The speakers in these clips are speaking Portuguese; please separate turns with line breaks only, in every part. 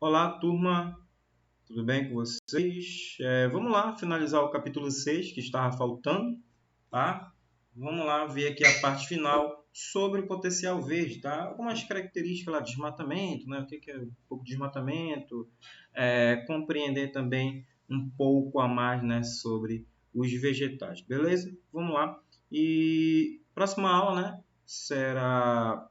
Olá, turma, tudo bem com vocês? Vamos lá finalizar o capítulo 6 que estava faltando, tá? Vamos lá ver aqui a parte final sobre o potencial verde, tá? Algumas características lá de desmatamento, né? O que é um pouco de desmatamento, compreender também um pouco a mais, né, sobre os vegetais, beleza? Vamos lá. E próxima aula, né, será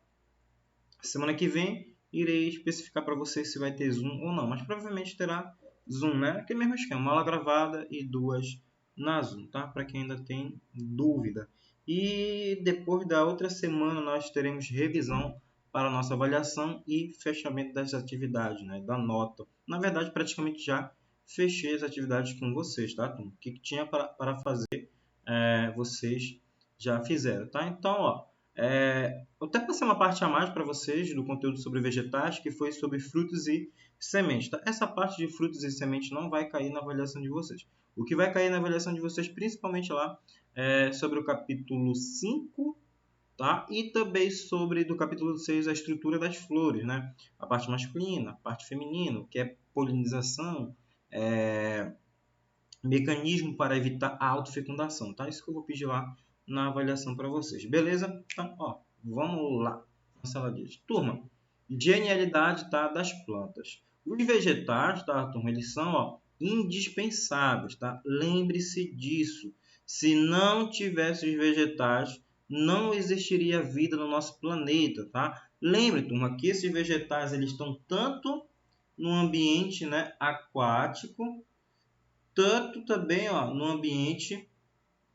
semana que vem. Irei especificar para você se vai ter Zoom ou não, mas provavelmente terá Zoom, né? Aquele mesmo esquema, uma aula gravada e duas na Zoom, tá? Para quem ainda tem dúvida. E depois da outra semana nós teremos revisão para a nossa avaliação e fechamento das atividades, né? Da nota. Na verdade, praticamente já fechei as atividades com vocês, tá? O que tinha para fazer, vocês já fizeram, tá? Então, ó, eu até passei uma parte a mais para vocês do conteúdo sobre vegetais, que foi sobre frutos e sementes. Tá? Essa parte de frutos e sementes não vai cair na avaliação de vocês. O que vai cair na avaliação de vocês, principalmente lá, é sobre o capítulo 5, tá? E também sobre do capítulo 6 a estrutura das flores, né? A parte masculina, a parte feminina, que é polinização, mecanismo para evitar a autofecundação, tá? Isso que eu vou pedir lá na avaliação para vocês, beleza? Então, ó, vamos lá. Nossa aula de hoje. Turma, genialidade, tá, das plantas. Os vegetais, tá, turma, eles são, ó, indispensáveis, tá? Lembre-se disso. Se não tivesse os vegetais, não existiria vida no nosso planeta, tá? Lembre, turma, que esses vegetais eles estão tanto no ambiente, né, aquático, tanto também, ó, no ambiente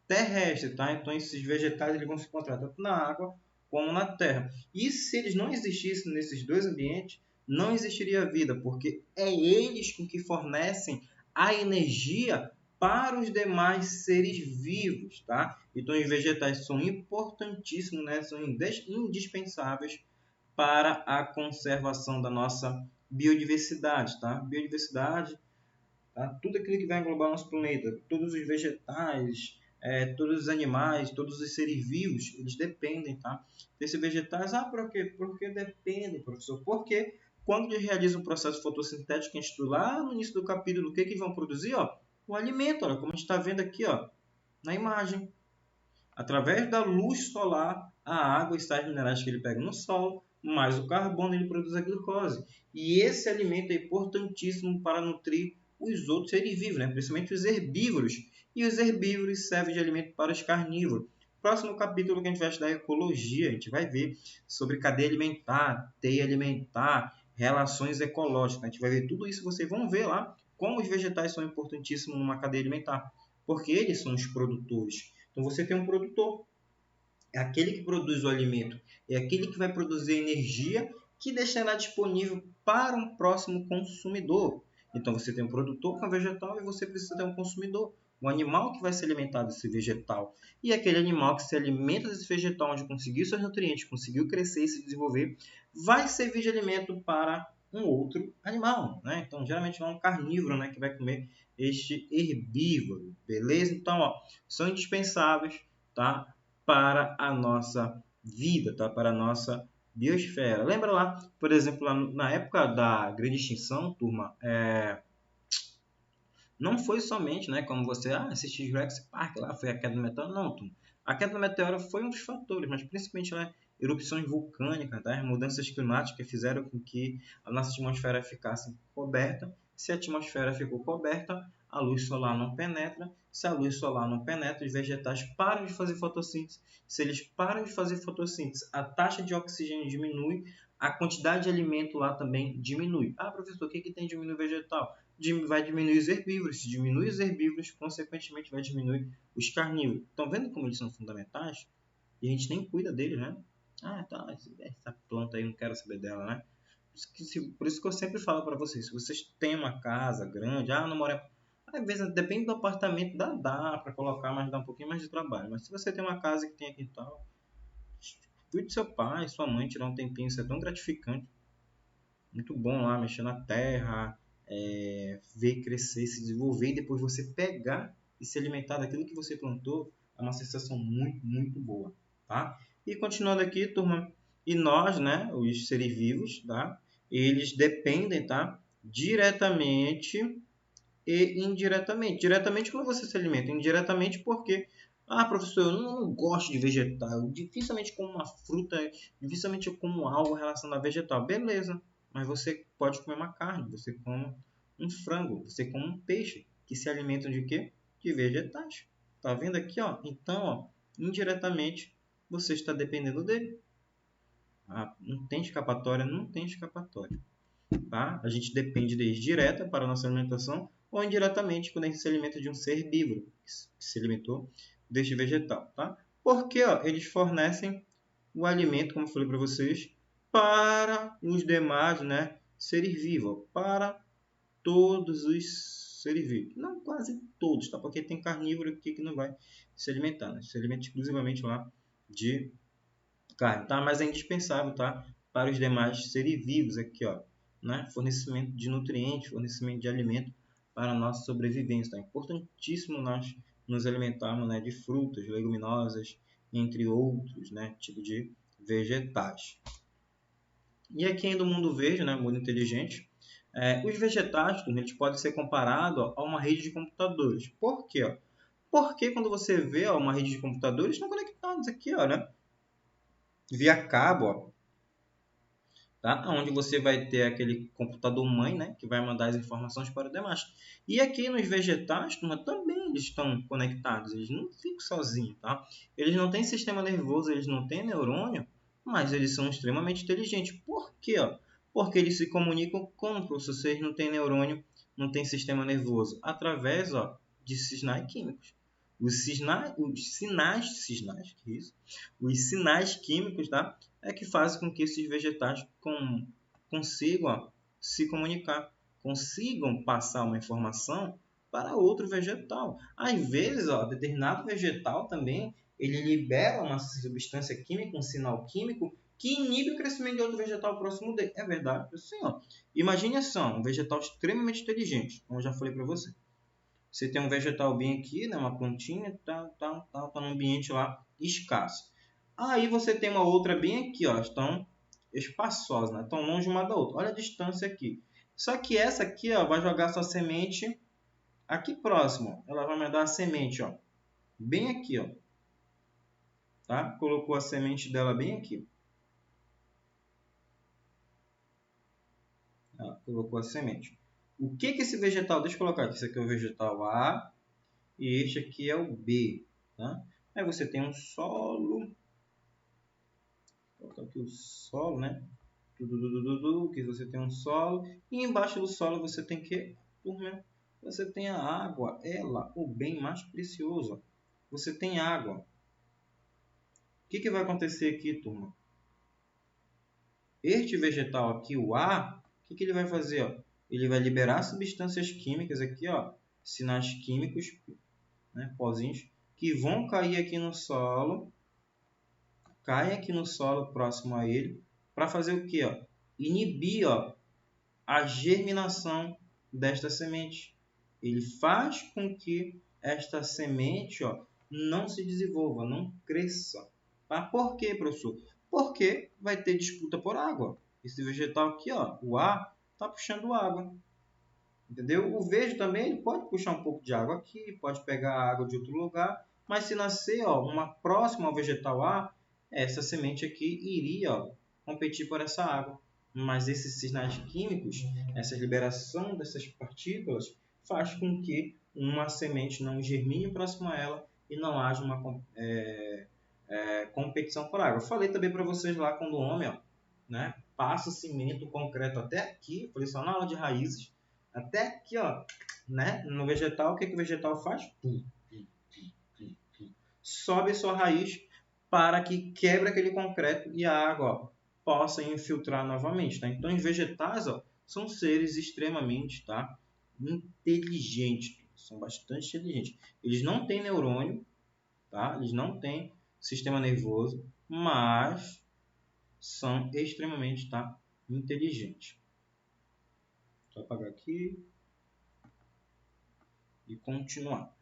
terrestre, tá? Então esses vegetais eles vão se encontrar tanto na água como na terra. E se eles não existissem nesses dois ambientes, não existiria vida, porque é eles que fornecem a energia para os demais seres vivos, tá? Então os vegetais são importantíssimos, né? São indispensáveis para a conservação da nossa biodiversidade, tá? Biodiversidade, tá? Tudo aquilo que vai englobar o nosso planeta, todos os vegetais, todos os animais, todos os seres vivos, eles dependem, tá? Desses vegetais. Ah, por quê? Porque dependem, professor. Porque quando eles realizam um processo fotossintético, que a gente estuda lá no início do capítulo, o que que vão produzir? Ó, o alimento, olha, como a gente está vendo aqui, ó, na imagem. Através da luz solar, a água e sais minerais que ele pega no solo, mais o carbono, ele produz a glicose. E esse alimento é importantíssimo para nutrir os outros seres vivos, né? Principalmente os herbívoros. E os herbívoros servem de alimento para os carnívoros. Próximo capítulo que a gente vai estudar é ecologia, a gente vai ver sobre cadeia alimentar, teia alimentar, relações ecológicas. A gente vai ver tudo isso, vocês vão ver lá como os vegetais são importantíssimos numa cadeia alimentar, porque eles são os produtores. Então você tem um produtor, é aquele que produz o alimento, é aquele que vai produzir energia que deixará disponível para um próximo consumidor. Então você tem um produtor com vegetal e você precisa ter um consumidor, um animal que vai se alimentar desse vegetal. E aquele animal que se alimenta desse vegetal, onde conseguiu seus nutrientes, conseguiu crescer e se desenvolver, vai servir de alimento para um outro animal, né? Então geralmente é um carnívoro, né, que vai comer este herbívoro, beleza? Então, ó, são indispensáveis, tá, para a nossa vida, tá? Para a nossa biosfera. Lembra lá, por exemplo, lá na época da grande extinção, turma, não foi somente, né, como você assistiu Jurassic Park, lá foi a queda do meteoro, não, turma. A queda do meteoro foi um dos fatores, mas principalmente, né, erupções vulcânicas, tá? As mudanças climáticas fizeram com que a nossa atmosfera ficasse coberta. Se a atmosfera ficou coberta, a luz solar não penetra. Se a luz solar não penetra, os vegetais param de fazer fotossíntese. Se eles param de fazer fotossíntese, a taxa de oxigênio diminui, a quantidade de alimento lá também diminui. Ah, professor, o que tem de diminuir o vegetal? Vai diminuir os herbívoros. Se diminui os herbívoros, consequentemente vai diminuir os carnívoros. Estão vendo como eles são fundamentais? E a gente nem cuida deles, né? Ah, tá, essa planta aí, não quero saber dela, né? Por isso que eu sempre falo para vocês, se vocês têm uma casa grande, não mora... Às vezes, depende do apartamento, dá para colocar, mas dá um pouquinho mais de trabalho. Mas se você tem uma casa que tem aqui e tal, cuide do seu pai, sua mãe, tirar um tempinho, isso é tão gratificante. Muito bom lá, mexer na terra, ver crescer, se desenvolver e depois você pegar e se alimentar daquilo que você plantou, é uma sensação muito, muito boa, tá? E continuando aqui, turma, e nós, né, os seres vivos, tá? Eles dependem, tá, diretamente e indiretamente. Diretamente quando você se alimenta, indiretamente porque, professor, eu não gosto de vegetal, eu dificilmente como uma fruta, dificilmente eu como algo relacionado a vegetal. Beleza, mas você pode comer uma carne, você come um frango, você come um peixe, que se alimentam de quê? De vegetais. Tá vendo aqui, ó? Então, ó, indiretamente você está dependendo dele. Não tem escapatória, não tem escapatória. Tá? A gente depende deles direta para a nossa alimentação ou indiretamente quando a gente se alimenta de um ser vívoro que se alimentou deste vegetal. Tá? Porque ó, eles fornecem o alimento, como eu falei para vocês, para os demais, né, seres vivos, para todos os seres vivos. Não quase todos, tá? Porque tem carnívoro aqui que não vai se alimentar, né? Se alimenta exclusivamente lá de carne, tá? Mas é indispensável, tá? Para os demais seres vivos aqui, ó, né? Fornecimento de nutrientes, fornecimento de alimento para a nossa sobrevivência, tá? É importantíssimo nós nos alimentarmos, né, de frutas, leguminosas, entre outros, né, tipo de vegetais. E aqui ainda o mundo verde, né, mundo inteligente, os vegetais, eles podem ser comparados a uma rede de computadores. Por quê? Ó? Porque quando você vê ó, uma rede de computadores, estão conectados aqui, ó, né? Via cabo, ó, tá? Onde você vai ter aquele computador mãe, né, que vai mandar as informações para o demais. E aqui nos vegetais, também eles estão conectados, eles não ficam sozinhos, tá? Eles não têm sistema nervoso, eles não têm neurônio, mas eles são extremamente inteligentes. Por quê? Ó? Porque eles se comunicam como, professor, se eles não têm neurônio, não têm sistema nervoso, através ó, de sinais químicos. Os sinais químicos, tá? É que fazem com que esses vegetais consigam ó, se comunicar, consigam passar uma informação para outro vegetal. Às vezes, ó, determinado vegetal também ele libera uma substância química, um sinal químico que inibe o crescimento de outro vegetal próximo dele. É verdade? Sim, ó. Imagine só, um vegetal extremamente inteligente, como eu já falei para você. Você tem um vegetal bem aqui, né, uma plantinha, tá num ambiente lá escasso. Aí você tem uma outra bem aqui, ó, estão espaçosas, né? Estão longe uma da outra. Olha a distância aqui. Só que essa aqui, ó, vai jogar sua semente aqui próximo. Ela vai mandar a semente, ó, bem aqui, ó. Tá? Colocou a semente dela bem aqui. Tá? Colocou a semente. O que esse vegetal... Deixa eu colocar aqui. Esse aqui é o vegetal A e este aqui é o B. Tá? Aí você tem um solo. Vou colocar aqui o solo, né? Que você tem um solo. E embaixo do solo você tem que... Você tem a água. Ela, o bem mais precioso. Você tem água. O que vai acontecer aqui, turma? Este vegetal aqui, o A, o que ele vai fazer? Ó? Ele vai liberar substâncias químicas aqui, ó, sinais químicos, né, pozinhos, que vão cair aqui no solo, caem aqui no solo próximo a ele, para fazer o quê? Ó? Inibir ó, a germinação desta semente. Ele faz com que esta semente ó, não se desenvolva, não cresça. Tá? Por quê, professor? Porque vai ter disputa por água. Esse vegetal aqui, ó, o A, está puxando água. Entendeu? O verde também ele pode puxar um pouco de água aqui, pode pegar água de outro lugar, mas se nascer ó, uma próxima ao vegetal A, essa semente aqui iria ó, competir por essa água. Mas esses sinais químicos, essa liberação dessas partículas, faz com que uma semente não germine próximo a ela e não haja uma competição por água. Eu falei também para vocês lá quando o homem ó, né, passa o cimento, o concreto até aqui, falei só na aula de raízes, até aqui, ó, né, no vegetal, o que o vegetal faz? Sobe a sua raiz para que quebre aquele concreto e a água ó, possa infiltrar novamente. Tá? Então, os vegetais ó, são seres extremamente tá, inteligentes, são bastante inteligentes. Eles não têm neurônio, tá? Eles não têm sistema nervoso, mas são extremamente tá, inteligentes. Vou apagar aqui e continuar.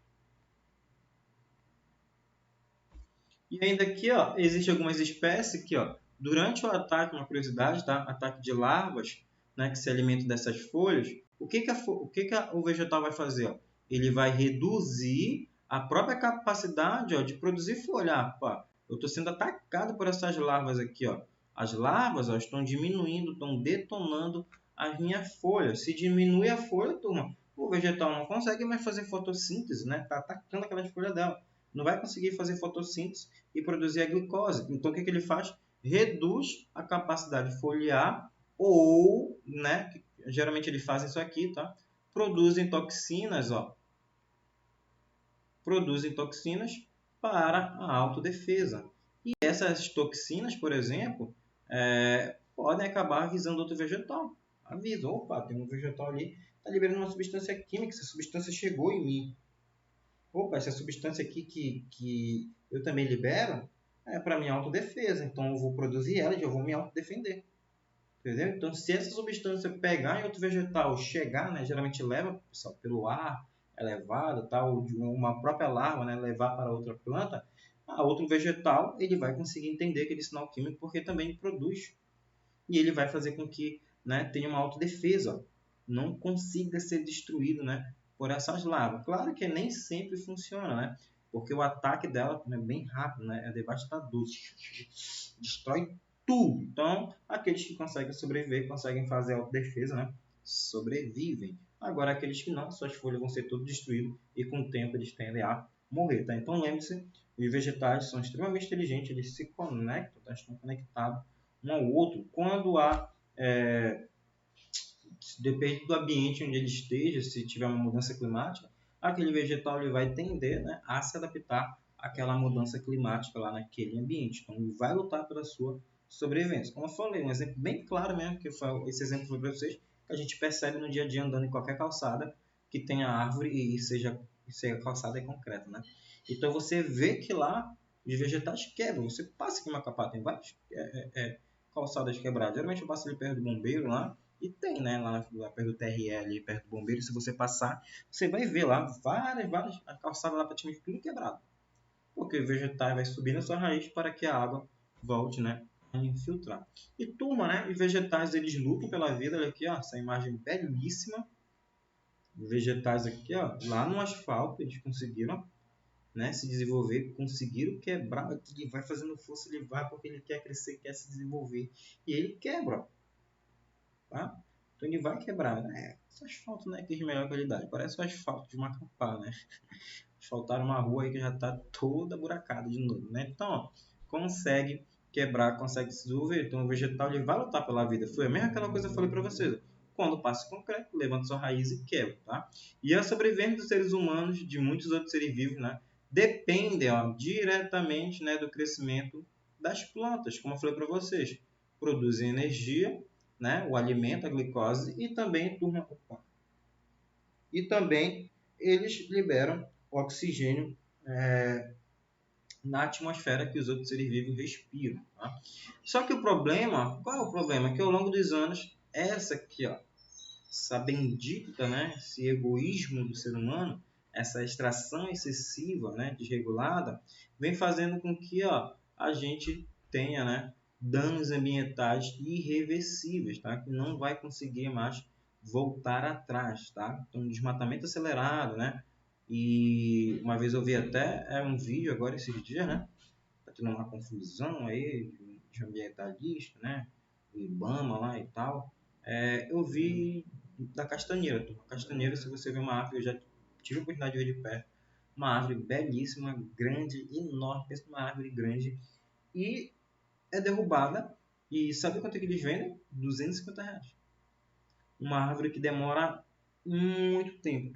E ainda aqui, existem algumas espécies que, durante o ataque, uma curiosidade, tá? Ataque de larvas, né, que se alimenta dessas folhas, o vegetal vai fazer? Ó? Ele vai reduzir a própria capacidade, ó, de produzir folha. Ah, pá, eu estou sendo atacado por essas larvas aqui. Ó. As larvas, ó, estão diminuindo, estão detonando as minhas folhas. Se diminui a folha, turma, o vegetal não consegue mais fazer fotossíntese, né? Está atacando aquelas folhas dela. Não vai conseguir fazer fotossíntese e produzir a glicose. Então, o que ele faz? Reduz a capacidade foliar ou, né, geralmente eles fazem isso aqui, tá? Produzem toxinas, ó. Produzem toxinas para a autodefesa. E essas toxinas, por exemplo, podem acabar avisando outro vegetal. Avisa, opa, tem um vegetal ali, está liberando uma substância química, essa substância chegou em mim. Opa, essa substância aqui que eu também libero é para minha autodefesa, então eu vou produzir ela e eu vou me autodefender. Entendeu? Então, se essa substância pegar em outro vegetal, chegar, né, geralmente leva, pessoal, pelo ar, é levado, tal, de uma própria larva, né, levar para outra planta, a outro vegetal, ele vai conseguir entender aquele sinal químico porque também ele produz. E ele vai fazer com que, né, tenha uma autodefesa, não consiga ser destruído, né, por essas larvas. Claro que nem sempre funciona, né? Porque o ataque dela é bem rápido, né? É devastador. Destrói tudo. Então, aqueles que conseguem sobreviver, conseguem fazer autodefesa, né? Sobrevivem. Agora, aqueles que não, suas folhas vão ser todas destruídas e com o tempo eles tendem a morrer, tá? Então, lembre-se, os vegetais são extremamente inteligentes, eles se conectam, tá? Estão conectados um ao outro. Quando há, depende do ambiente onde ele esteja, se tiver uma mudança climática, aquele vegetal ele vai tender, né, a se adaptar àquela mudança climática lá naquele ambiente. Então, ele vai lutar pela sua sobrevivência. Como eu falei, um exemplo bem claro mesmo, que esse exemplo foi para vocês, que a gente percebe no dia a dia andando em qualquer calçada que tenha árvore e seja calçada e concreta, né? Então, você vê que lá os vegetais quebram. Você passa aqui em Macapá, tem várias calçadas quebradas. Geralmente eu passo ali perto do bombeiro lá, e tem, né, lá perto do TRE, ali perto do bombeiro, se você passar, você vai ver lá várias, a calçada lá praticamente tudo quebrado. Porque o vegetal vai subir na sua raiz para que a água volte, né, a infiltrar. E turma, né, os vegetais, eles lutam pela vida, olha aqui, ó, essa imagem belíssima. Vegetais aqui, ó, lá no asfalto, eles conseguiram, né, se desenvolver, conseguiram quebrar, ele vai fazendo força, ele vai porque ele quer crescer, quer se desenvolver, e ele quebra, tá? Então ele vai quebrar, né? Esse asfalto não é de melhor qualidade, parece o asfalto de Macapá, né? Asfaltaram uma rua aí que já está toda buracada de novo, né? Então, ó, consegue quebrar, consegue se desenvolver. Então o vegetal ele vai lutar pela vida. Foi a mesma aquela coisa que eu falei para vocês. Quando passa o concreto, levanta sua raiz e quebra, tá? E a sobrevivência dos seres humanos, de muitos outros seres vivos, né? Depende, ó, diretamente, né, do crescimento das plantas, como eu falei para vocês. Produzem energia, né, o alimento, a glicose, e também, turma, e também eles liberam oxigênio na atmosfera que os outros seres vivos respiram. Tá? Só que o problema, qual é o problema? Que ao longo dos anos, essa aqui, ó, essa bendita, né, esse egoísmo do ser humano, essa extração excessiva, né, desregulada, vem fazendo com que, ó, a gente tenha, né, danos ambientais irreversíveis, tá? Que não vai conseguir mais voltar atrás, tá? Então, desmatamento acelerado, né? E uma vez eu vi até um vídeo agora esses dias, né? Tá tendo uma confusão aí de ambientalista, né? O IBAMA lá e tal. Eu vi da castanheira. A castanheira, se você vê uma árvore, eu já tive a oportunidade de ver de perto. Uma árvore belíssima, grande, enorme, pensa numa árvore grande. E é derrubada. E sabe quanto é que eles vendem? R$ 250. Uma árvore que demora muito tempo,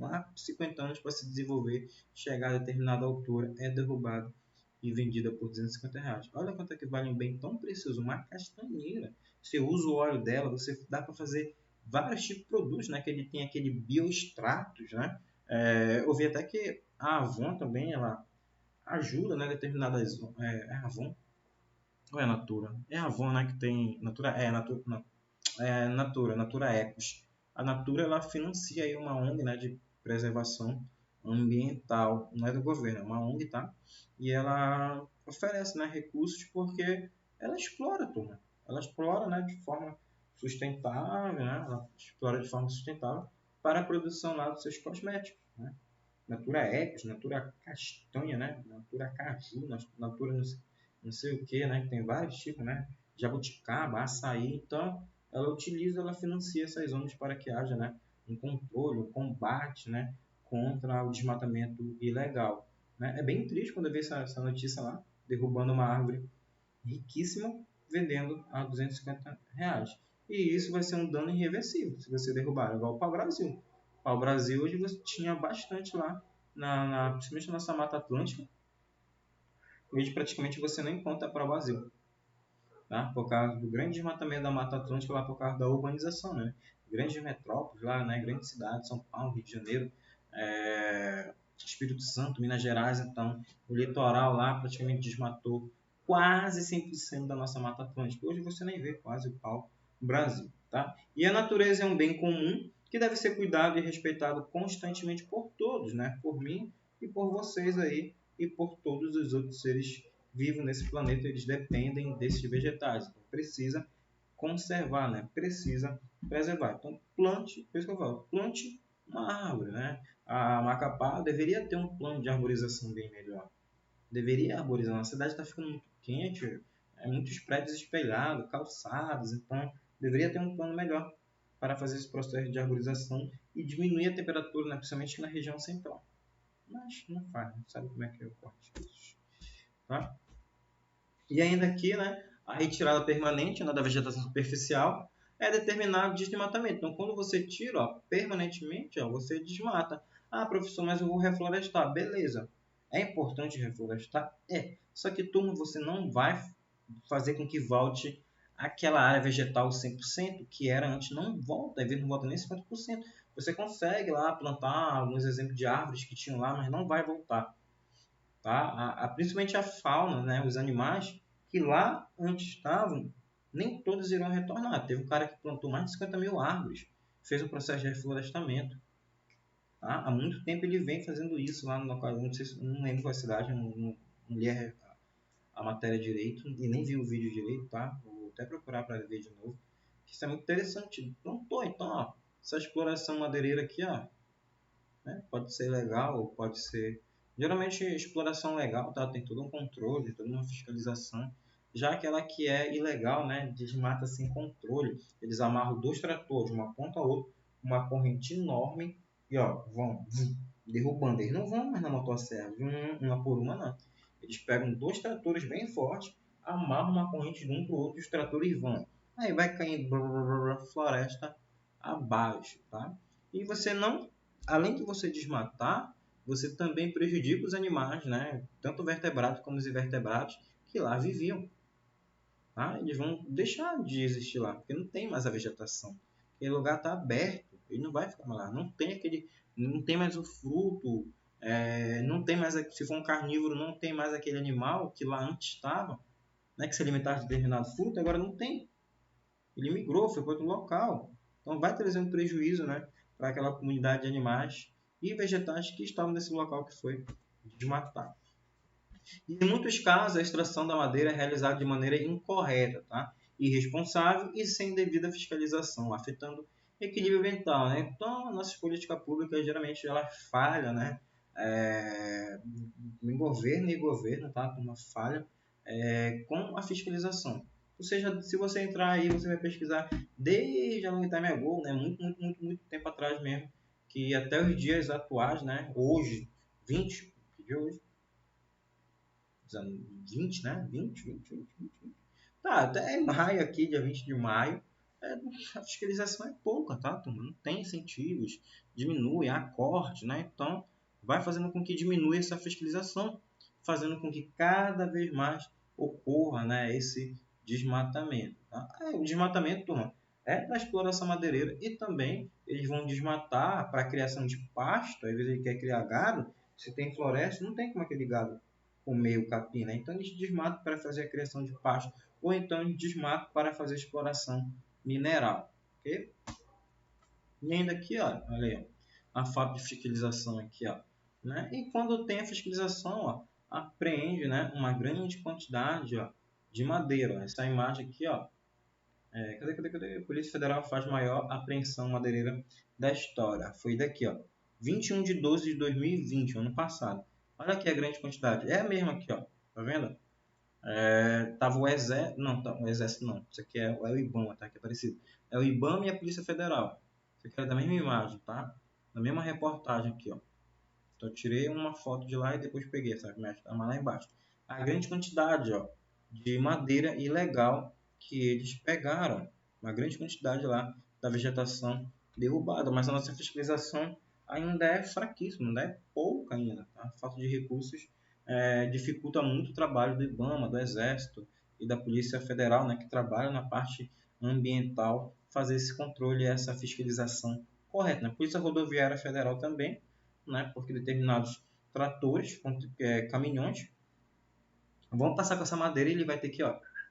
lá 50 anos para se desenvolver, chegar a determinada altura, é derrubada e vendida por R$ 250. Olha quanto é que vale um bem tão precioso, uma castanheira. Você usa o óleo dela, você dá para fazer vários tipos de produtos, né? Que ele tem aquele bioextratos, né? Eu vi até que a Avon também, ela ajuda, né? Determinadas... É Avon? Ou é Natura? É a Avon, né? Que tem... Natura Ecos. A Natura ela financia aí uma ONG, né, de preservação ambiental, não é do governo, é uma ONG, tá? E ela oferece, né, recursos porque ela explora, turma. Ela explora, né, de forma sustentável, né? Ela explora de forma sustentável para a produção lá dos seus cosméticos, né? Natura Ecos, Natura Castanha, né? Natura Caju, Natura não sei o que, né? Tem vários tipos, né? Jabuticaba, açaí. Então, ela financia essas ONGs para que haja, né, um controle, um combate, né, contra o desmatamento ilegal. Né? É bem triste quando eu vejo essa notícia lá, derrubando uma árvore riquíssima, vendendo a R$ 250. E isso vai ser um dano irreversível se você derrubar, igual o pau-brasil. O pau-brasil hoje você tinha bastante lá, principalmente na nossa Mata Atlântica. Hoje praticamente você não encontra pau-brasil, tá? Por causa do grande desmatamento da Mata Atlântica, lá por causa da urbanização, né? Grandes metrópoles lá, né? Grandes cidades, São Paulo, Rio de Janeiro, Espírito Santo, Minas Gerais. Então, o litoral lá praticamente desmatou quase 100% da nossa Mata Atlântica. Hoje você nem vê quase o pau no Brasil, tá? E a natureza é um bem comum que deve ser cuidado e respeitado constantemente por todos, né? Por mim e por vocês aí e por todos os outros seres vivos nesse planeta. Eles dependem desses vegetais. Então, precisa conservar, né? Precisa preservar. Então, plante, por isso que eu falo, plante uma árvore, né? A Macapá deveria ter um plano de arborização bem melhor. Deveria arborizar. A cidade está ficando muito quente, muitos prédios espelhados, calçados, então deveria ter um plano melhor para fazer esse processo de arborização e diminuir a temperatura, né? Principalmente na região central. Mas não faz, não sabe como é que ocorre isso, tá? E ainda aqui, né, a retirada permanente, né, da vegetação superficial é determinado de desmatamento. Então, quando você tira, ó, permanentemente, ó, você desmata. Ah, professor, mas eu vou reflorestar. Beleza. É importante reflorestar? É. Só que, turma, você não vai fazer com que volte aquela área vegetal 100% que era antes. Não volta, às vezes não volta nem 50%. Você consegue lá plantar alguns exemplos de árvores que tinham lá, mas não vai voltar. Tá? Principalmente a fauna, né? Os animais que lá antes estavam, nem todos irão retornar. Teve um cara que plantou mais de 50 mil árvores, fez o processo de reflorestamento. Tá? Há muito tempo ele vem fazendo isso lá no local, não, sei, não lembro qual cidade, não li a matéria direito e nem vi o vídeo direito, tá? Vou até procurar para ver de novo. Isso é muito interessante. Então, ó, essa exploração madeireira aqui, ó, né? Pode ser legal ou pode ser... Geralmente, exploração legal, tá? Tem todo um controle, toda uma fiscalização. Já aquela que é ilegal, né? Desmata sem controle. Eles amarram 2 tratores, uma ponta a outra, uma corrente enorme e, ó, vão derrubando. Eles não vão mais na motosserra, uma por uma, não. Eles pegam 2 tratores bem fortes, amarram uma corrente de um para o outro e os tratores vão. Aí vai caindo floresta abaixo, tá? E você não, além de você desmatar, você também prejudica os animais, né? Tanto vertebrados como os invertebrados que lá viviam. Tá? Eles vão deixar de existir lá, porque não tem mais a vegetação. Aquele lugar está aberto, ele não vai ficar mais lá. Não tem mais o fruto, não tem mais, se for um carnívoro, não tem mais aquele animal que lá antes estava, né? Que se alimentava de determinado fruto, agora não tem. Ele migrou, foi para outro local. Então vai trazer um prejuízo, né, para aquela comunidade de animais e vegetais que estavam nesse local que foi desmatado. E em muitos casos, a extração da madeira é realizada de maneira incorreta, tá? Irresponsável e sem devida fiscalização, afetando o equilíbrio ambiental, né? Então, nossas políticas públicas geralmente ela falha, né? Em governo e governo, tá? Uma falha com a fiscalização. Ou seja, se você entrar aí, você vai pesquisar desde a long time ago, né? Muito tempo atrás mesmo, que até os dias atuais, né? Hoje, 20, que dia é hoje? 20, né? 20. Tá, até maio aqui, dia 20 de maio, a fiscalização é pouca, tá, turma? Não tem incentivos, diminui, há corte, né? Então, vai fazendo com que diminua essa fiscalização, fazendo com que cada vez mais ocorra, né, esse desmatamento. Tá? O desmatamento, turma, é da exploração madeireira e também eles vão desmatar para a criação de pasto. Às vezes ele quer criar gado, se tem floresta, não tem como aquele gado comer o capim, né? Então eles desmatam para fazer a criação de pasto ou então eles desmatam para fazer exploração mineral, ok? E ainda aqui, ó, olha aí, ó, a falta de fiscalização aqui, ó, né? E quando tem a fiscalização, ó, apreende, né, uma grande quantidade, ó, de madeira. Ó. Essa imagem aqui, ó, Cadê? A Polícia Federal faz maior apreensão madeireira da história. Foi daqui, ó. 21 de 12 de 2020, ano passado. Olha aqui a grande quantidade. É a mesma aqui, ó. Tá vendo? Tava o Exército. Não, tá, o Exército não. Isso aqui é o IBAMA, tá? Que é parecido. É o IBAMA e a Polícia Federal. Isso aqui é da mesma imagem, tá? Da mesma reportagem aqui, ó. Então eu tirei uma foto de lá e depois peguei, sabe? Tá lá embaixo. A grande quantidade, ó, de madeira ilegal que eles pegaram. Uma grande quantidade lá da vegetação derrubada. Mas a nossa fiscalização ainda é fraquíssima, ainda é pouca ainda. Tá? A falta de recursos dificulta muito o trabalho do IBAMA, do Exército e da Polícia Federal, né, que trabalham na parte ambiental, fazer esse controle e essa fiscalização correta. A Polícia Rodoviária Federal também, né, porque determinados tratores, caminhões, vão passar com essa madeira e ele vai ter que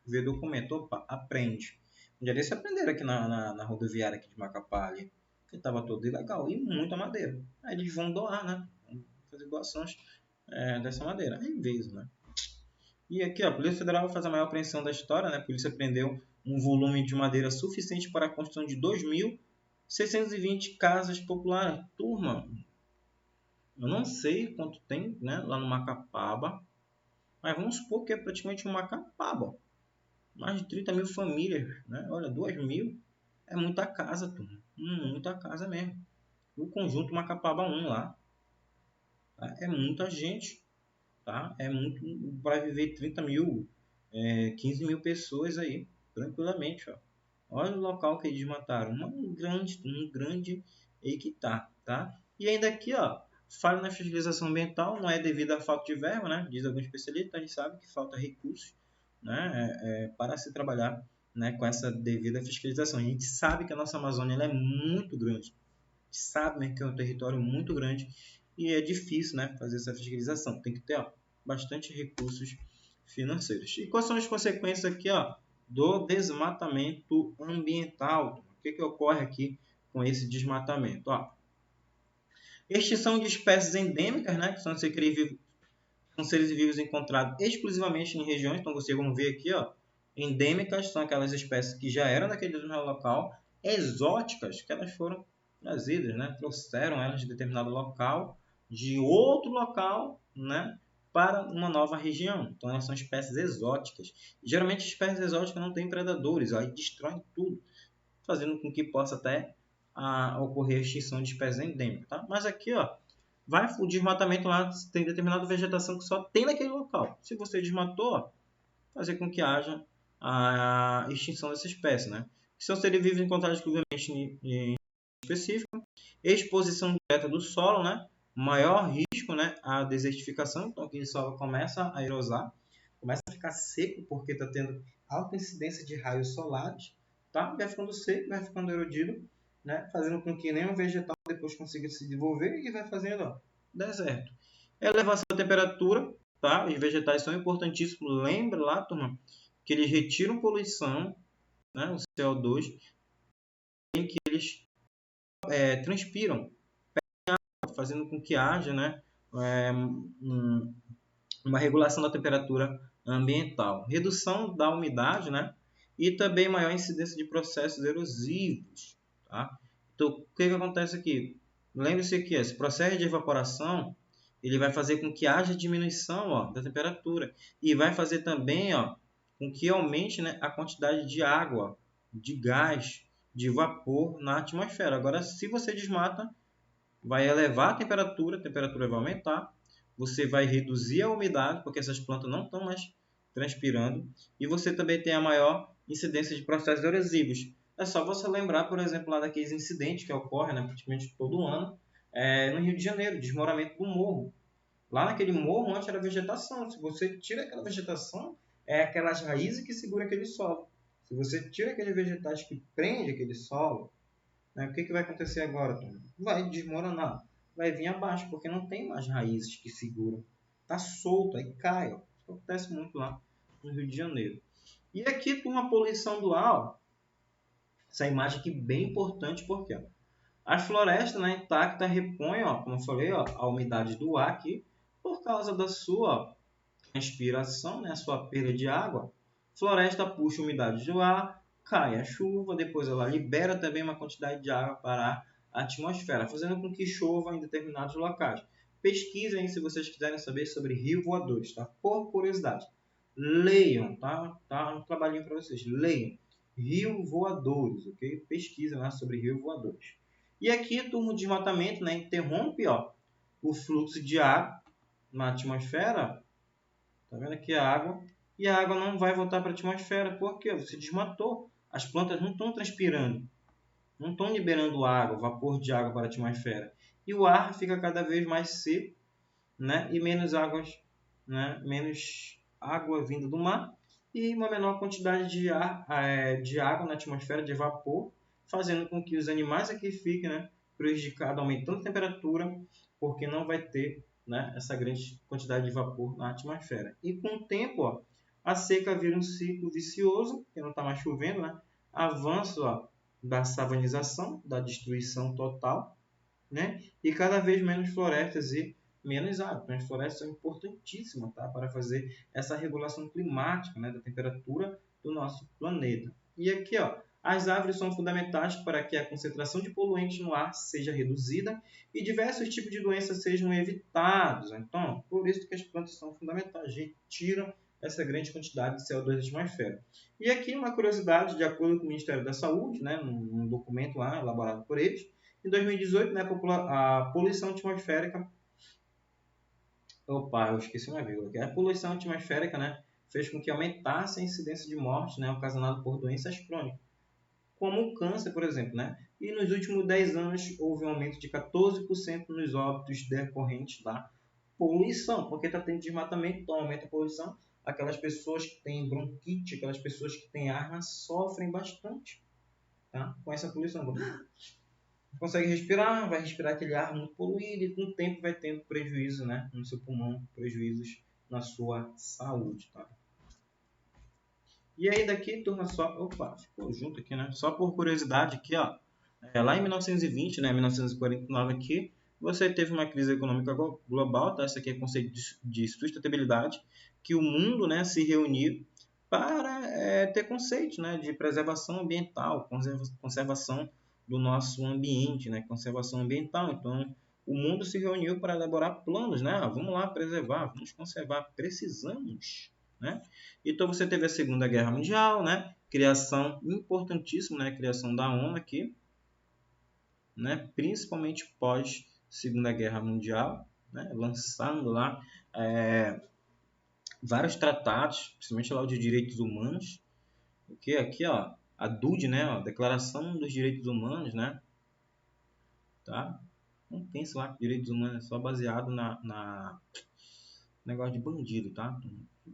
ver documento. Opa, aprende. Um dia desse aprenderam aqui na rodoviária aqui de Macapá ali, que estava todo ilegal e muita madeira. Aí eles vão doar, né? Vão fazer doações dessa madeira. Aí veio, né? E aqui, ó, a Polícia Federal faz a maior apreensão da história, né? A polícia prendeu um volume de madeira suficiente para a construção de 2.620 casas populares. Turma, eu não sei quanto tem, né, lá no Macapaba, mas vamos supor que é praticamente um Macapaba. Mais de 30 mil famílias, né? Olha, 2.000 é muita casa, turma. Muita casa mesmo. O conjunto Macapaba 1 lá, tá? É muita gente, tá? É muito para viver 30 mil, 15 mil pessoas aí, tranquilamente, ó. Olha o local que eles mataram. Um grande hectare, tá? E ainda aqui, ó, falha na fiscalização ambiental não é devido à falta de verba, né? Diz alguns especialistas, a gente sabe que falta recursos, né? Para se trabalhar, né, com essa devida fiscalização. A gente sabe que a nossa Amazônia ela é muito grande. A gente sabe, né, que é um território muito grande e é difícil, né, fazer essa fiscalização. Tem que ter, ó, bastante recursos financeiros. E quais são as consequências aqui, ó, do desmatamento ambiental? O que ocorre aqui com esse desmatamento? Ó, extinção de espécies endêmicas, né, que são seres vivos encontrados exclusivamente em regiões, então vocês vão ver aqui, ó, endêmicas são aquelas espécies que já eram daquele local, exóticas, que elas foram trazidas, né, trouxeram elas de determinado local, de outro local, né, para uma nova região. Então elas são espécies exóticas. Geralmente espécies exóticas não têm predadores, aí destroem tudo, fazendo com que possa até ocorrer a extinção de espécies endêmicas. Tá? Mas aqui, ó, o desmatamento lá tem determinada vegetação que só tem naquele local. Se você desmatou, ó, fazer com que haja a extinção dessa espécie, né? Que são seres vivos encontrados exclusivamente em específico, exposição direta do solo, né? Maior risco, né, a desertificação, então aquele solo começa a erosar, começa a ficar seco porque está tendo alta incidência de raios solares, tá? Vai ficando seco, vai ficando erodido, né? Fazendo com que nenhum vegetal depois consiga se desenvolver e vai fazendo, ó, deserto. Elevação da temperatura, tá? Os vegetais são importantíssimos. Lembra lá, turma, que eles retiram poluição, né? O CO2, em que eles transpiram, fazendo com que haja, né, uma regulação da temperatura ambiental, redução da umidade, né, e também maior incidência de processos erosivos. Tá? Então, o que acontece aqui? Lembre-se que esse processo de evaporação ele vai fazer com que haja diminuição, ó, da temperatura e vai fazer também, ó, com que aumente, né, a quantidade de água, de gás, de vapor na atmosfera. Agora, se você desmata, vai elevar a temperatura vai aumentar, você vai reduzir a umidade, porque essas plantas não estão mais transpirando, e você também tem a maior incidência de processos erosivos. É só você lembrar, por exemplo, lá daqueles incidentes que ocorrem, né, praticamente todo ano, no Rio de Janeiro, desmoronamento do morro. Lá naquele morro antes era vegetação. Se você tira aquela vegetação, é aquelas raízes que seguram aquele solo. Se você tira aqueles vegetais que prendem aquele solo, né, o que vai acontecer agora, Tom? Vai desmoronar, vai vir abaixo, porque não tem mais raízes que seguram. Está solto, aí cai. Ó. Isso acontece muito lá no Rio de Janeiro. E aqui com a poluição do ar, ó, essa imagem aqui bem importante, porque ó, as florestas, né, intactas repõem, ó, como eu falei, ó, a umidade do ar aqui, por causa da sua transpiração, né, a sua perda de água. Floresta puxa a umidade do ar, cai a chuva, depois ela libera também uma quantidade de água para a atmosfera, fazendo com que chova em determinados locais. Pesquisem se vocês quiserem saber sobre rio voadores, tá? Por curiosidade. Leiam, tá? Tá um trabalhinho para vocês. Leiam. Rio voadores, ok? Pesquisem lá sobre rio voadores. E aqui, turma, o desmatamento, né, interrompe, ó, o fluxo de água na atmosfera. Tá vendo aqui a água? E a água não vai voltar para a atmosfera. Por quê? Você desmatou. As plantas não estão transpirando. Não estão liberando água, vapor de água para a atmosfera. E o ar fica cada vez mais seco, né? E menos águas, né? Menos água vinda do mar e uma menor quantidade de água na atmosfera, de vapor, fazendo com que os animais aqui fiquem, né, prejudicados, aumentando a temperatura, porque não vai ter, né, essa grande quantidade de vapor na atmosfera. E com o tempo, ó, a seca vira um ciclo vicioso, que não está mais chovendo, né? Avanço, ó, da savanização, da destruição total, né? E cada vez menos florestas e menos água. Então, as florestas são importantíssimas, tá? Para fazer essa regulação climática, né? Da temperatura do nosso planeta. E aqui, ó, as árvores são fundamentais para que a concentração de poluentes no ar seja reduzida e diversos tipos de doenças sejam evitados. Então, por isso que as plantas são fundamentais, retiram essa grande quantidade de CO2 da atmosfera. E aqui uma curiosidade, de acordo com o Ministério da Saúde, né, num documento lá elaborado por eles, em 2018, né, a poluição atmosférica... Opa, eu esqueci uma vírgula aqui. A poluição atmosférica, né, fez com que aumentasse a incidência de morte, né, ocasionada por doenças crônicas, como o câncer, por exemplo, né? E nos últimos 10 anos houve um aumento de 14% nos óbitos decorrentes da poluição, porque está tendo desmatamento, então aumenta a poluição. Aquelas pessoas que têm bronquite, aquelas pessoas que têm asma sofrem bastante, tá? Com essa poluição. Consegue respirar, vai respirar aquele ar muito poluído e com o tempo vai tendo prejuízo, né, no seu pulmão, prejuízos na sua saúde, tá? E aí daqui, turma, só... Opa, ficou junto aqui, né? Só por curiosidade aqui, ó. Lá em 1920, né, 1949 aqui, você teve uma crise econômica global, tá? Esse aqui é o conceito de sustentabilidade, que o mundo, né, se reuniu para ter conceito, né, de preservação ambiental, conservação do nosso ambiente, né, conservação ambiental. Então, o mundo se reuniu para elaborar planos, né? Vamos lá preservar, vamos conservar, precisamos, né? Então você teve a Segunda Guerra Mundial, né? Criação importantíssima, né? Criação da ONU aqui, né? Principalmente pós Segunda Guerra Mundial, né? Lançando lá vários tratados, principalmente lá o de direitos humanos, porque aqui, ó, a DUD, né? A Declaração dos Direitos Humanos, né? Tá? Não pense lá que direitos humanos é só baseado na negócio de bandido, tá?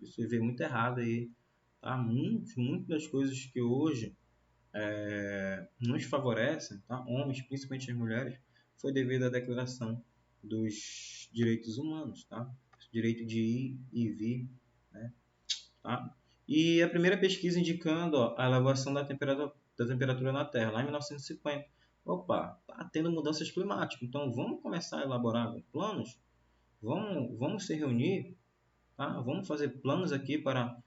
Você vê muito errado aí, tá? Muitas das coisas que hoje nos favorecem, tá? Homens, principalmente as mulheres, foi devido à Declaração dos Direitos Humanos, tá? Direito de ir e vir, né? Tá? E a primeira pesquisa indicando, ó, a elevação da temperatura na Terra, lá em 1950. Opa, tá tendo mudanças climáticas, então vamos começar a elaborar planos, vamos se reunir, tá? Vamos fazer planos aqui para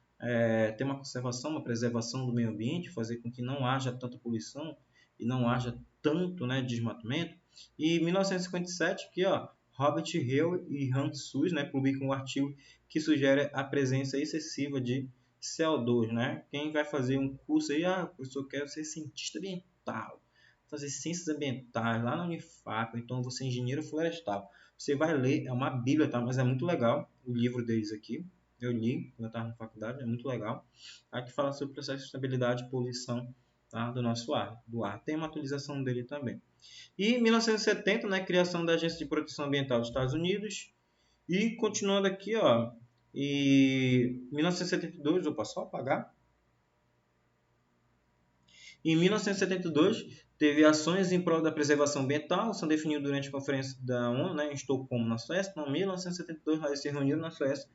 ter uma conservação, uma preservação do meio ambiente, fazer com que não haja tanta poluição e não haja tanto, né, desmatamento. E em 1957, aqui, ó, Robert Hill e Hans Suess, né, publicam um artigo que sugere a presença excessiva de CO2, né? Quem vai fazer um curso aí, professor, eu quero ser cientista ambiental, fazer ciências ambientais lá na Unifap, então você é engenheiro florestal. Você vai ler, é uma bíblia, tá? Mas é muito legal o livro deles aqui. Eu li quando eu estava na faculdade, é muito legal. Aqui fala sobre o processo de estabilidade e poluição, tá? Do nosso ar, do ar. Tem uma atualização dele também. E em 1970, né, criação da Agência de Proteção Ambiental dos Estados Unidos. E continuando aqui, ó, em 1972, eu posso só apagar? Em 1972, teve ações em prol da preservação ambiental, são definidas durante a conferência da ONU, né, em Estocolmo, na Suécia. Então, em 1972, eles se reuniram na Suécia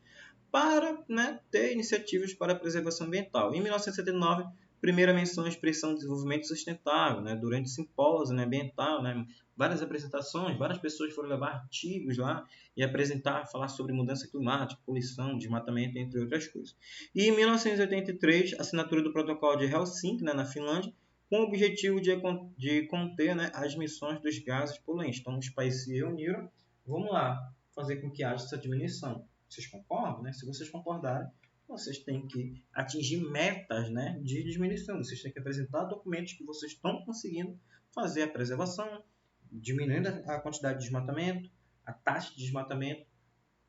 para, né, ter iniciativas para a preservação ambiental. Em 1979, primeira menção à expressão desenvolvimento sustentável, né? Durante o simpósio, né, ambiental, né? Várias apresentações, várias pessoas foram levar artigos lá e apresentar, falar sobre mudança climática, poluição, desmatamento, entre outras coisas. E em 1983, assinatura do Protocolo de Helsinki, né, na Finlândia, com o objetivo de conter, né, as emissões dos gases poluentes. Então, os países se reuniram, vamos lá, fazer com que haja essa diminuição. Vocês concordam? Né? Se vocês concordarem, vocês têm que atingir metas, né, de diminuição. Vocês têm que apresentar documentos que vocês estão conseguindo fazer a preservação, diminuindo a quantidade de desmatamento, a taxa de desmatamento,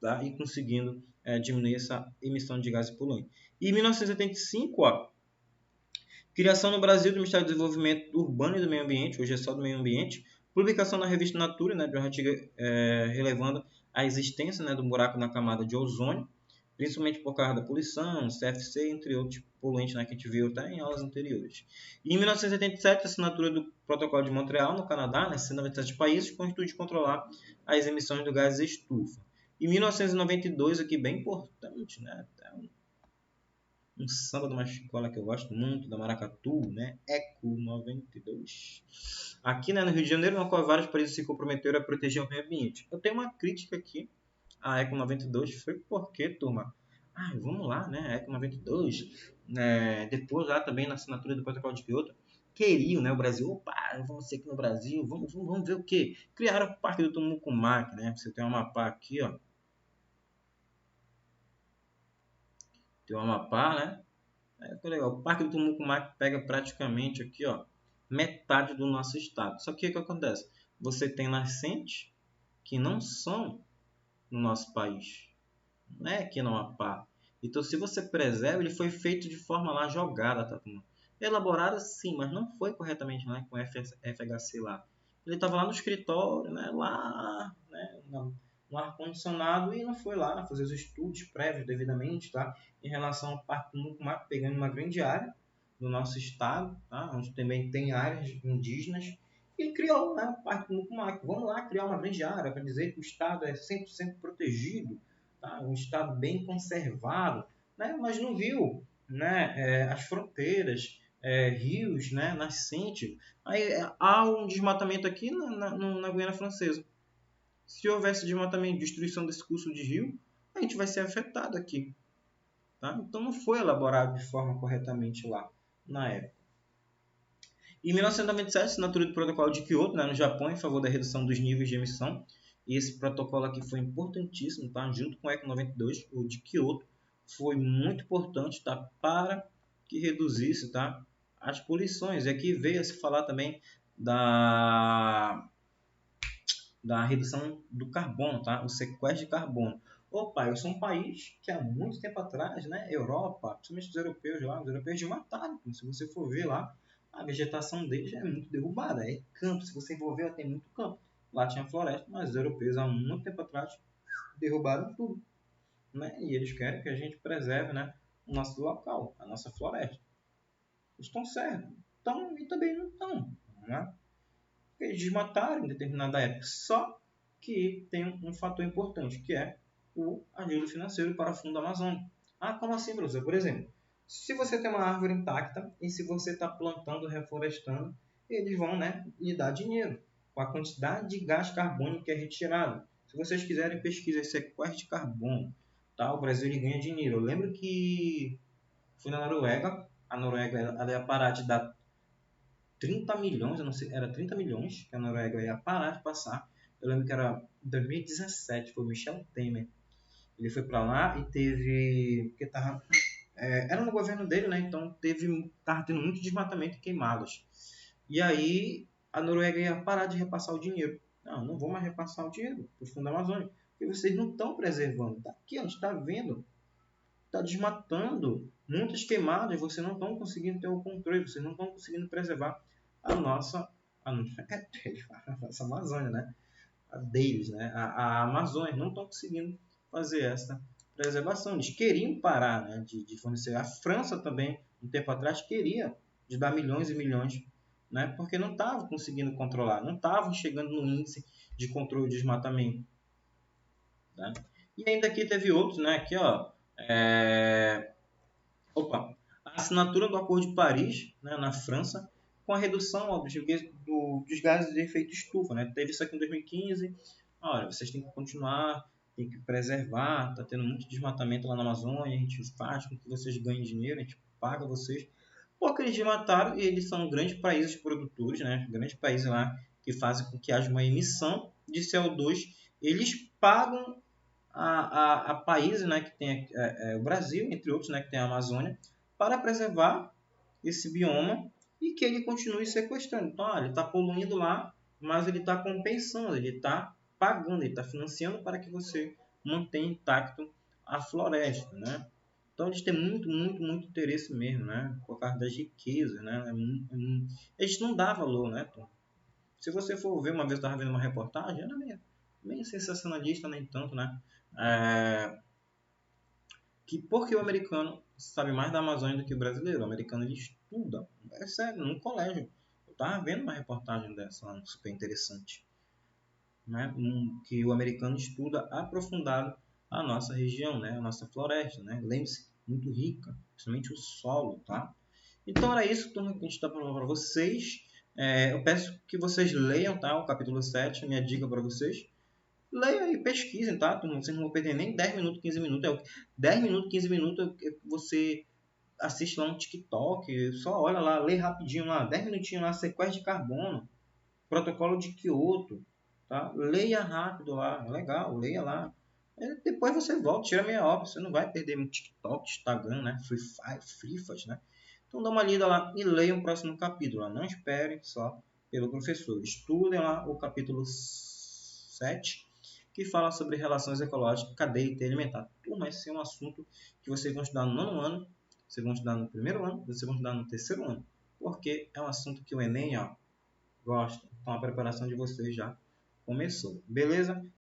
tá? E conseguindo diminuir essa emissão de gases poluentes. E em 1975, ó, criação no Brasil do Ministério do Desenvolvimento Urbano e do Meio Ambiente, hoje é só do Meio Ambiente, publicação na revista Nature, né, de um artigo relevando a existência, né, do buraco na camada de ozônio, principalmente por causa da poluição, CFC, entre outros poluentes, né, que a gente viu até em aulas anteriores. E em 1977, assinatura do Protocolo de Montreal, no Canadá, né, 197 países, com o intuito de controlar as emissões do gás estufa. Em 1992, aqui bem importante, né, um samba de uma escola que eu gosto muito, da Maracatu, né? Eco 92. Aqui, né, no Rio de Janeiro, no qual vários países se comprometeram a proteger o meio ambiente. Eu tenho uma crítica aqui à Eco 92, foi porque, turma, vamos lá, né, Eco 92, depois lá também na assinatura do Protocolo de Kyoto, queriam, né, o Brasil, vamos ser aqui no Brasil, vamos ver o quê? Criaram o Parque do Tumucumaque, né? Você tem um mapa aqui, ó. Tem o Amapá, né? Legal. O Parque do Tumucumaque pega praticamente aqui, ó, metade do nosso estado. Só que o que acontece? Você tem nascentes que não são no nosso país, não é aqui no Amapá. Então, se você preserva, ele foi feito de forma lá jogada, tá? Elaborada sim, mas não foi corretamente, né, com FHC lá. Ele estava lá no escritório, né, lá, né, no ar-condicionado, e não foi lá fazer os estudos prévios devidamente, tá? Em relação ao Parque do Mucumaco, pegando uma grande área do nosso estado, tá? Onde também tem áreas indígenas, e criou, né, o Parque do Mucumaco. Vamos lá criar uma grande área para dizer que o estado é 100% protegido, tá? Um estado bem conservado, né? Mas não viu, né, as fronteiras, rios, né, nascente. Aí há um desmatamento aqui na Guiana Francesa. Se houvesse desmatamento, destruição desse curso de rio, a gente vai ser afetado aqui. Tá? Então não foi elaborado de forma corretamente lá, na época. Em 1997, assinatura do Protocolo de Kyoto, né, no Japão, em favor da redução dos níveis de emissão. E esse protocolo aqui foi importantíssimo, tá? Junto com o ECO 92, o de Kyoto, foi muito importante, tá? Para que reduzisse, tá, as poluições. E aqui veio a se falar também da redução do carbono, tá? O sequestro de carbono. Opa, eu sou um país que há muito tempo atrás, né, Europa, principalmente os europeus lá, os europeus desmataram. Se você for ver lá, a vegetação deles é muito derrubada, é campo. Se você for ver, tem muito campo. Lá tinha floresta, mas os europeus há muito tempo atrás derrubaram tudo, né? E eles querem que a gente preserve, né, o nosso local, a nossa floresta. Eles estão certos, estão e também não estão, né? Eles desmataram em determinada época. Só que tem um fator importante, que é o ajuda financeiro para o Fundo Amazônico. Como assim, professor? Por exemplo, se você tem uma árvore intacta e se você está plantando, reflorestando, eles vão, né, lhe dar dinheiro com a quantidade de gás carbônico que é retirado. Se vocês quiserem pesquisar sequestro de carbono, tá? O Brasil ele ganha dinheiro. Eu lembro que fui na Noruega. A Noruega ela ia parar de dar 30 milhões, eu não sei, era 30 milhões que a Noruega ia parar de passar. Eu lembro que era 2017, foi o Michel Temer. Ele foi para lá e teve, porque era no governo dele, né? Então tava tendo muito desmatamento e queimadas. E aí a Noruega ia parar de repassar o dinheiro. Não vou mais repassar o dinheiro para o Fundo Amazônico, porque vocês não estão preservando. Tá aqui, a gente está vendo, está desmatando, muitas queimadas, vocês não estão conseguindo ter o controle, vocês não estão conseguindo preservar a nossa Amazônia, né? A deles, né? A Amazônia não estão conseguindo fazer essa preservação. Eles queriam parar, né, de fornecer. A França também, um tempo atrás, queria de dar milhões e milhões, né? Porque não estava conseguindo controlar, não estavam chegando no índice de controle de desmatamento. Tá? E ainda aqui teve outros, né? Aqui, ó. assinatura do Acordo de Paris, né, na França, com a redução ó, dos gases de efeito estufa. Né? Teve isso aqui em 2015. Olha, vocês têm que continuar, tem que preservar, está tendo muito desmatamento lá na Amazônia, a gente faz com que vocês ganhem dinheiro, a gente paga vocês. Porque eles desmataram e eles são grandes países produtores, né? Grandes países lá que fazem com que haja uma emissão de CO2. Eles pagam a países, né, que tem o Brasil, entre outros, né, que tem a Amazônia, para preservar esse bioma e que ele continue sequestrando. Então, ele está poluindo lá, mas ele está compensando, ele está pagando, ele está financiando para que você mantenha intacto a floresta, né? Então, eles têm muito interesse mesmo, né? Por causa das riquezas, né? Eles não dão valor, né, Tom? Se você for ver, uma vez eu estava vendo uma reportagem, era meio sensacionalista, nem tanto, né? Que porque o americano sabe mais da Amazônia do que o brasileiro. O americano ele estuda, é sério, no colégio. Eu estava vendo uma reportagem dessa, super interessante, né? Que o americano estuda aprofundado a nossa região, né? A nossa floresta, né? Lembre-se, muito rica, principalmente o solo, tá? Então era isso, turma, que a gente está falando para vocês. Eu peço que vocês leiam, tá? O capítulo 7, minha dica para vocês. Leia e pesquisem, tá? Vocês não vão perder nem 10 minutos, 15 minutos. 10 minutos, 15 minutos você assiste lá um TikTok, só olha lá, lê rapidinho lá, 10 minutinhos lá, sequestro de carbono, protocolo de Kyoto, tá? Leia rápido lá, é legal, leia lá. Depois você volta, tira meia hora, você não vai perder no TikTok, Instagram, né? Free Fire, Frifas, né? Então dá uma lida lá e leia o próximo capítulo. Não esperem só pelo professor. Estudem lá o capítulo 7, que fala sobre relações ecológicas, cadeia alimentar. Turma, esse é um assunto que vocês vão estudar no nono ano, vocês vão estudar no primeiro ano, vocês vão estudar no terceiro ano, porque é um assunto que o Enem gosta. Então a preparação de vocês já começou. Beleza?